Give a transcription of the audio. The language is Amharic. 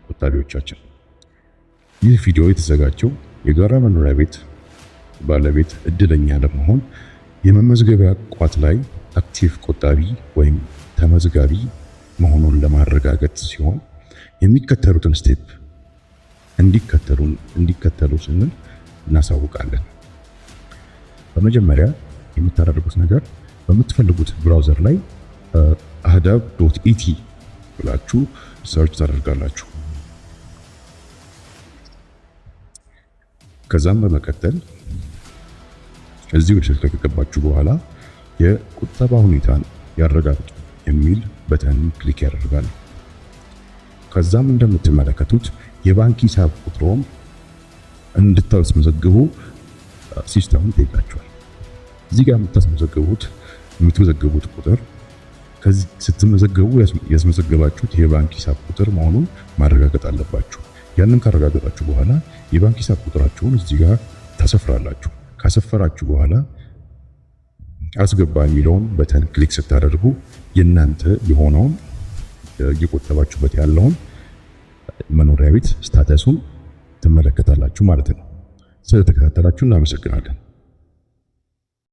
ቆጣቢዎቻችን። ይህ ቪዲዮ የተዘጋጀው የጋራ መኖሪያ ቤት ባለቤት እድለኛ ለመሆን የመመዝገቢያ ቋት ላይ አክቲቭ ቆጣቢ ወይም ተመዝጋቢ መሆኑን ለማረጋገጥ ሲሆን የሚከተሉትን ስቴፕ እንዲከተሉ ስንል እናሳውቃለን። በመጀመሪያ የምታደርጉት ነገር በምትፈልጉት ብራውዘር ላይ ahdab.et ብላችሁ ሰርች ታደርጋላችሁ። ከዛም በመቀጠል እዚህ ዌብሳይት ላይ ከገባችሁ በኋላ የቁጠባ ሁኔታን ያረጋግጡ የሚል በተን ክሊክ ያደርጋል። ከዛም እንደምትመለከቱት የባንክ ሂሳብ ቁጥሮም እንድታስመዘግቡ ሲስተሙ ይጠይቃችኋል። እዚህ ጋር የምትመዘግቡት ቁጥር ከዚህ ስትመዘገቡ ያስመዘገባችሁት የባንክ ሂሳብ ቁጥር መሆኑን ማረጋገጥ አለባችሁ። ያንን ካረጋገጣችሁ በኋላ የባንክ ሂሳብ ቁጥራችሁን እዚህ ጋር ታሰፍራላችሁ። ካሰፈራችሁ በኋላ አስገባ የሚለውን በተን ክሊክ ስታደርጉ የናንተ የሆነውን እየቆጠባችሁበት ያለውን መኖሪያ ቤት ስታተሱን ትመለከታላችሁ ማለት ነው። ስለተከታተላችሁ እናመሰግናለን።